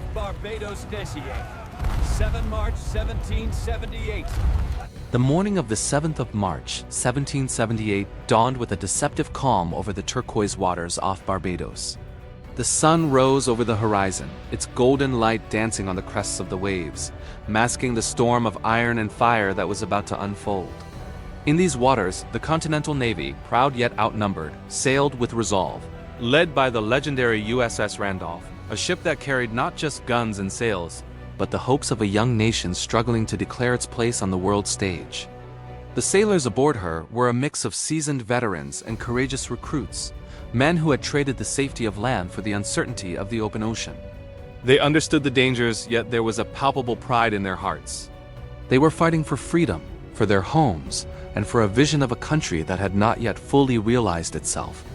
off Barbados Dessier. 7 March 1778. The morning of the 7th of March, 1778, dawned with a deceptive calm over the turquoise waters off Barbados. The sun rose over the horizon, its golden light dancing on the crests of the waves, masking the storm of iron and fire that was about to unfold. In these waters, the Continental Navy, proud yet outnumbered, sailed with resolve, led by the legendary USS Randolph, a ship that carried not just guns and sails, but the hopes of a young nation struggling to declare its place on the world stage. The sailors aboard her were a mix of seasoned veterans and courageous recruits, men who had traded the safety of land for the uncertainty of the open ocean. They understood the dangers, yet there was a palpable pride in their hearts. They were fighting for freedom, for their homes, and for a vision of a country that had not yet fully realized itself.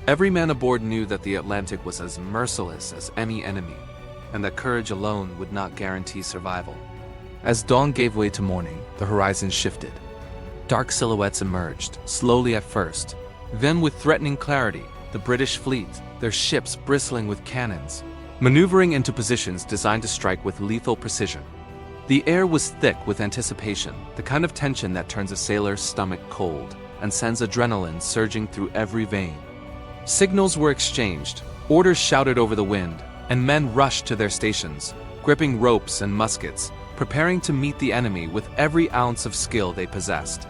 Every man aboard knew that the Atlantic was as merciless as any enemy, and that courage alone would not guarantee survival. As dawn gave way to morning, the horizon shifted. Dark silhouettes emerged, slowly at first. Then with threatening clarity, the British fleet, their ships bristling with cannons, maneuvering into positions designed to strike with lethal precision. The air was thick with anticipation, the kind of tension that turns a sailor's stomach cold and sends adrenaline surging through every vein. Signals were exchanged, orders shouted over the wind, and men rushed to their stations, gripping ropes and muskets, preparing to meet the enemy with every ounce of skill they possessed.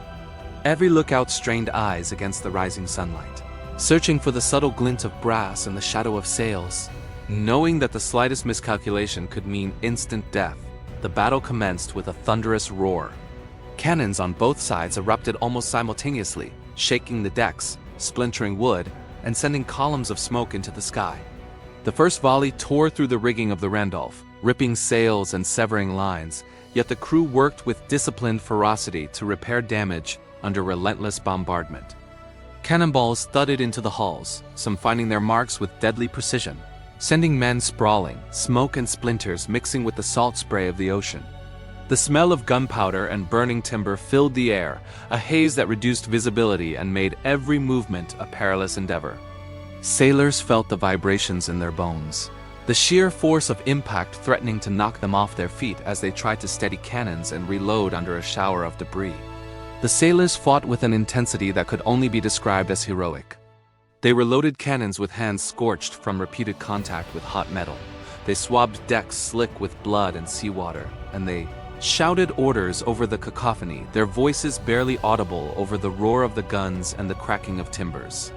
Every lookout strained eyes against the rising sunlight, searching for the subtle glint of brass in the shadow of sails. Knowing that the slightest miscalculation could mean instant death, the battle commenced with a thunderous roar. Cannons on both sides erupted almost simultaneously, shaking the decks, splintering wood, and sending columns of smoke into the sky. The first volley tore through the rigging of the Randolph, ripping sails and severing lines, yet the crew worked with disciplined ferocity to repair damage under relentless bombardment. Cannonballs thudded into the hulls, some finding their marks with deadly precision, sending men sprawling, smoke and splinters mixing with the salt spray of the ocean. The smell of gunpowder and burning timber filled the air, a haze that reduced visibility and made every movement a perilous endeavor. Sailors felt the vibrations in their bones, the sheer force of impact threatening to knock them off their feet as they tried to steady cannons and reload under a shower of debris. The sailors fought with an intensity that could only be described as heroic. They reloaded cannons with hands scorched from repeated contact with hot metal. They swabbed decks slick with blood and seawater, and they shouted orders over the cacophony, their voices barely audible over the roar of the guns and the cracking of timbers.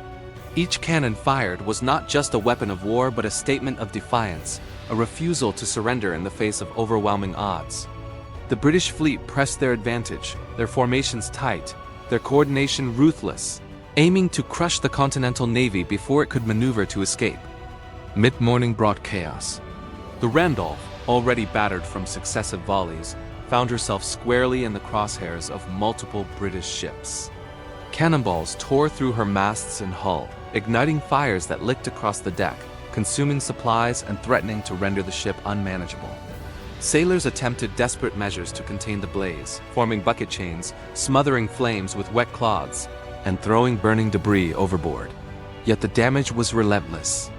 Each cannon fired was not just a weapon of war but a statement of defiance, a refusal to surrender in the face of overwhelming odds. The British fleet pressed their advantage, their formations tight, their coordination ruthless, aiming to crush the Continental Navy before it could maneuver to escape. Mid-morning brought chaos. The Randolph, already battered from successive volleys, found herself squarely in the crosshairs of multiple British ships. Cannonballs tore through her masts and hull, igniting fires that licked across the deck, consuming supplies and threatening to render the ship unmanageable. Sailors attempted desperate measures to contain the blaze, forming bucket chains, smothering flames with wet cloths, and throwing burning debris overboard. Yet the damage was relentless.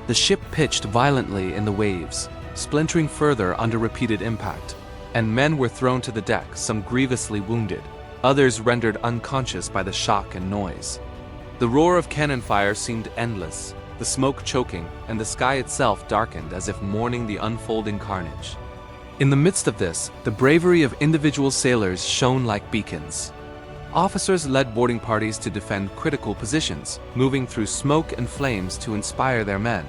The ship pitched violently in the waves, splintering further under repeated impact, and men were thrown to the deck, some grievously wounded, others rendered unconscious by the shock and noise. The roar of cannon fire seemed endless, the smoke choking, and the sky itself darkened as if mourning the unfolding carnage. In the midst of this, the bravery of individual sailors shone like beacons. Officers led boarding parties to defend critical positions, moving through smoke and flames to inspire their men.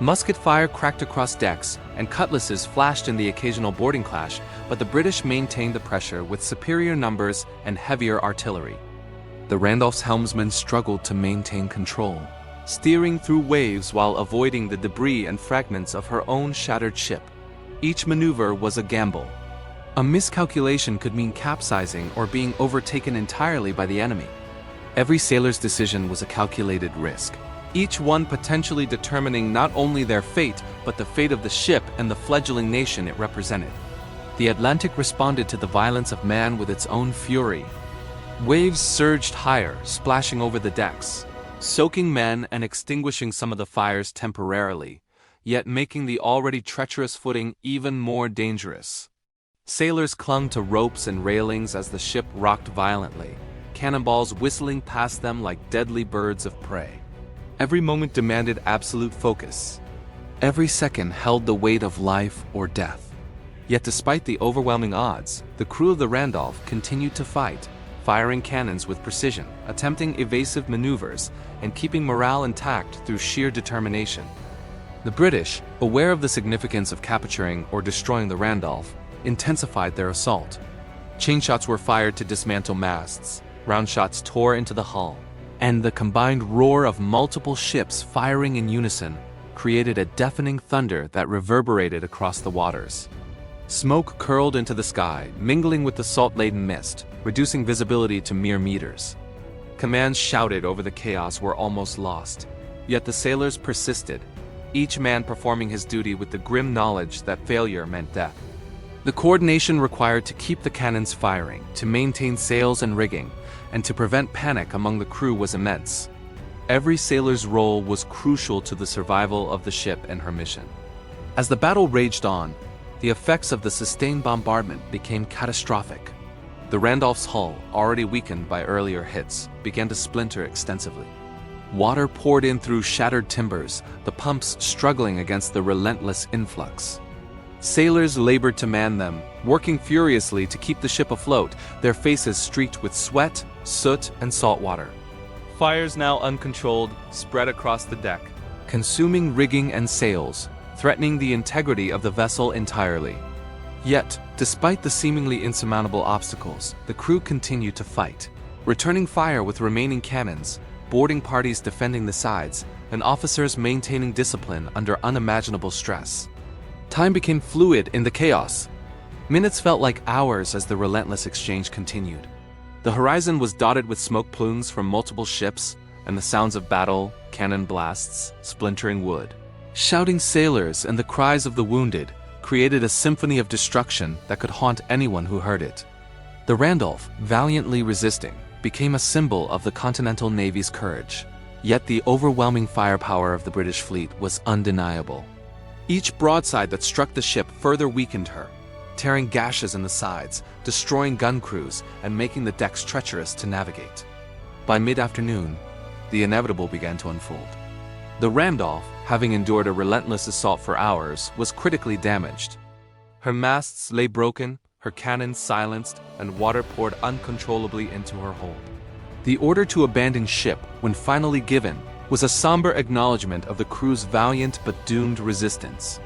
Musket fire cracked across decks, and cutlasses flashed in the occasional boarding clash, but the British maintained the pressure with superior numbers and heavier artillery. The Randolph's helmsman struggled to maintain control, steering through waves while avoiding the debris and fragments of her own shattered ship. Each maneuver was a gamble. A miscalculation could mean capsizing or being overtaken entirely by the enemy. Every sailor's decision was a calculated risk, each one potentially determining not only their fate, but the fate of the ship and the fledgling nation it represented. The Atlantic responded to the violence of man with its own fury. Waves surged higher, splashing over the decks, soaking men and extinguishing some of the fires temporarily. yet making the already treacherous footing even more dangerous. Sailors clung to ropes and railings as the ship rocked violently, cannonballs whistling past them like deadly birds of prey. Every moment demanded absolute focus. Every second held the weight of life or death. Yet despite the overwhelming odds, the crew of the Randolph continued to fight, firing cannons with precision, attempting evasive maneuvers, and keeping morale intact through sheer determination. The British, aware of the significance of capturing or destroying the Randolph, intensified their assault. Chainshots were fired to dismantle masts, round shots tore into the hull, and the combined roar of multiple ships firing in unison created a deafening thunder that reverberated across the waters. Smoke curled into the sky, mingling with the salt-laden mist, reducing visibility to mere meters. Commands shouted over the chaos were almost lost, yet the sailors persisted, each man performing his duty with the grim knowledge that failure meant death. The coordination required to keep the cannons firing, to maintain sails and rigging, and to prevent panic among the crew was immense. Every sailor's role was crucial to the survival of the ship and her mission. As the battle raged on, the effects of the sustained bombardment became catastrophic. The Randolph's hull, already weakened by earlier hits, began to splinter extensively. Water poured in through shattered timbers, the pumps struggling against the relentless influx. Sailors labored to man them, working furiously to keep the ship afloat, their faces streaked with sweat, soot, and salt water. Fires now uncontrolled spread across the deck, consuming rigging and sails, threatening the integrity of the vessel entirely. Yet, despite the seemingly insurmountable obstacles, the crew continued to fight, returning fire with remaining cannons, boarding parties defending the sides, and officers maintaining discipline under unimaginable stress. Time became fluid in the chaos. Minutes felt like hours as the relentless exchange continued. The horizon was dotted with smoke plumes from multiple ships and the sounds of battle, cannon blasts, splintering wood. Shouting sailors and the cries of the wounded created a symphony of destruction that could haunt anyone who heard it. The Randolph, valiantly resisting, became a symbol of the Continental Navy's courage. Yet the overwhelming firepower of the British fleet was undeniable. Each broadside that struck the ship further weakened her, tearing gashes in the sides, destroying gun crews, and making the decks treacherous to navigate. By mid-afternoon, the inevitable began to unfold. The Randolph, having endured a relentless assault for hours, was critically damaged. Her masts lay broken, her cannons silenced, and water poured uncontrollably into her hold. The order to abandon ship, when finally given, was a somber acknowledgement of the crew's valiant but doomed resistance.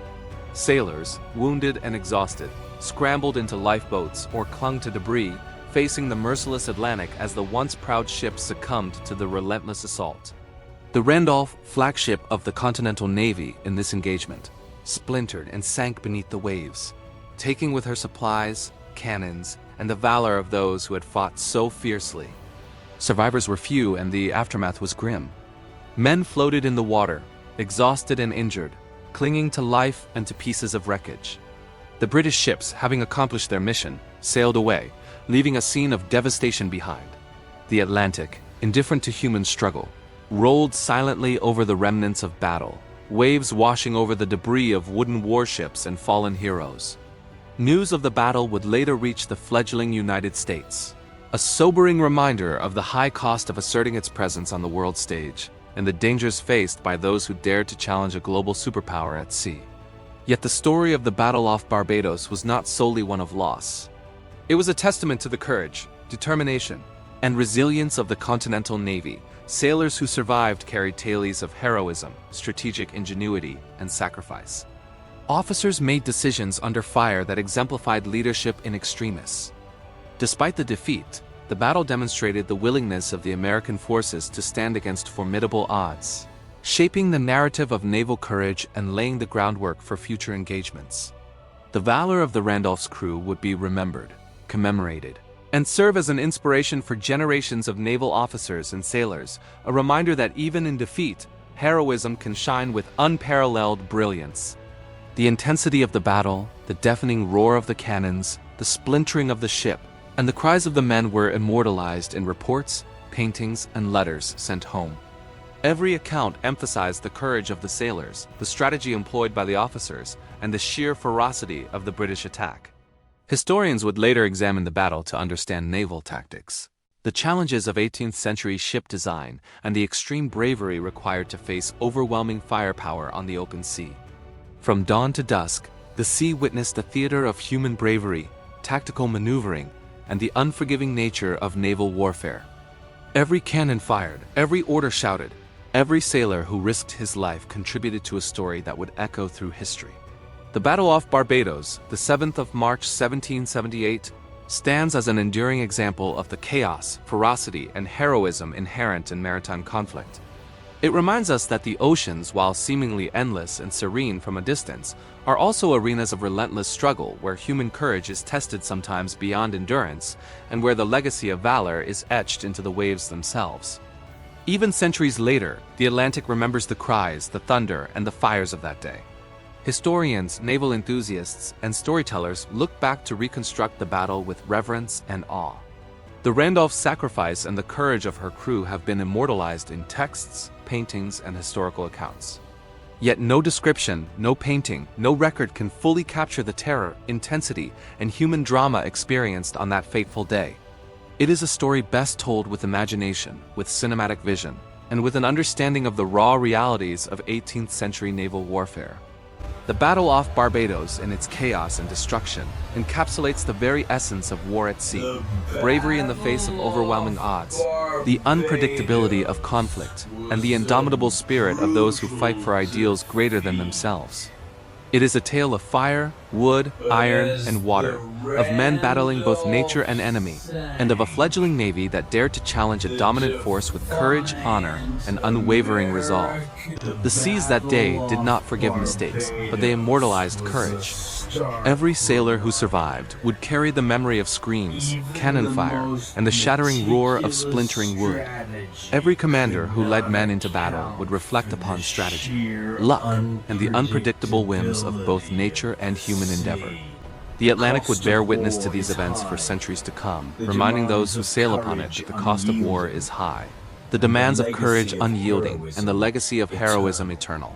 Sailors, wounded and exhausted, scrambled into lifeboats or clung to debris, facing the merciless Atlantic as the once proud ship succumbed to the relentless assault. The Randolph, flagship of the Continental Navy in this engagement, splintered and sank beneath the waves, taking with her supplies, cannons, and the valor of those who had fought so fiercely. Survivors were few and the aftermath was grim. Men floated in the water, exhausted and injured, clinging to life and to pieces of wreckage. The British ships, having accomplished their mission, sailed away, leaving a scene of devastation behind. The Atlantic, indifferent to human struggle, rolled silently over the remnants of battle, waves washing over the debris of wooden warships and fallen heroes. News of the battle would later reach the fledgling United States, a sobering reminder of the high cost of asserting its presence on the world stage and the dangers faced by those who dared to challenge a global superpower at sea. Yet the story of the battle off Barbados was not solely one of loss. It was a testament to the courage, determination, and resilience of the Continental Navy. Sailors who survived carried tales of heroism, strategic ingenuity, and sacrifice. Officers made decisions under fire that exemplified leadership in extremis. Despite the defeat, the battle demonstrated the willingness of the American forces to stand against formidable odds, shaping the narrative of naval courage and laying the groundwork for future engagements. The valor of the Randolph's crew would be remembered, commemorated, and serve as an inspiration for generations of naval officers and sailors, a reminder that even in defeat, heroism can shine with unparalleled brilliance. The intensity of the battle, the deafening roar of the cannons, the splintering of the ship, and the cries of the men were immortalized in reports, paintings, and letters sent home. Every account emphasized the courage of the sailors, the strategy employed by the officers, and the sheer ferocity of the British attack. Historians would later examine the battle to understand naval tactics, the challenges of 18th century ship design, and the extreme bravery required to face overwhelming firepower on the open sea. From dawn to dusk, the sea witnessed a theater of human bravery, tactical maneuvering, and the unforgiving nature of naval warfare. Every cannon fired, every order shouted, every sailor who risked his life contributed to a story that would echo through history. The Battle off Barbados, the 7th of March 1778, stands as an enduring example of the chaos, ferocity, and heroism inherent in maritime conflict. It reminds us that the oceans, while seemingly endless and serene from a distance, are also arenas of relentless struggle where human courage is tested sometimes beyond endurance, and where the legacy of valor is etched into the waves themselves. Even centuries later, the Atlantic remembers the cries, the thunder, and the fires of that day. Historians, naval enthusiasts, and storytellers look back to reconstruct the battle with reverence and awe. The Randolph's sacrifice and the courage of her crew have been immortalized in texts, paintings, and historical accounts. Yet no description, no painting, no record can fully capture the terror, intensity, and human drama experienced on that fateful day. It is a story best told with imagination, with cinematic vision, and with an understanding of the raw realities of 18th century naval warfare. The battle off Barbados, in its chaos and destruction, encapsulates the very essence of war at sea, bravery in the face of overwhelming odds, the unpredictability of conflict, and the indomitable spirit of those who fight for ideals greater than themselves. It is a tale of fire, wood, iron, and water, of men battling both nature and enemy, and of a fledgling navy that dared to challenge a dominant force with courage, honor, and unwavering resolve. The seas that day did not forgive mistakes, but they immortalized courage. Every sailor who survived would carry the memory of screams, cannon fire, and the shattering roar of splintering wood. Every commander who led men into battle would reflect upon strategy, luck, and the unpredictable whims of both nature and human endeavor. The Atlantic would bear witness to these events for centuries to come, reminding those who sail upon it that the cost of war is high, the demands of courage unyielding, and the legacy of heroism eternal.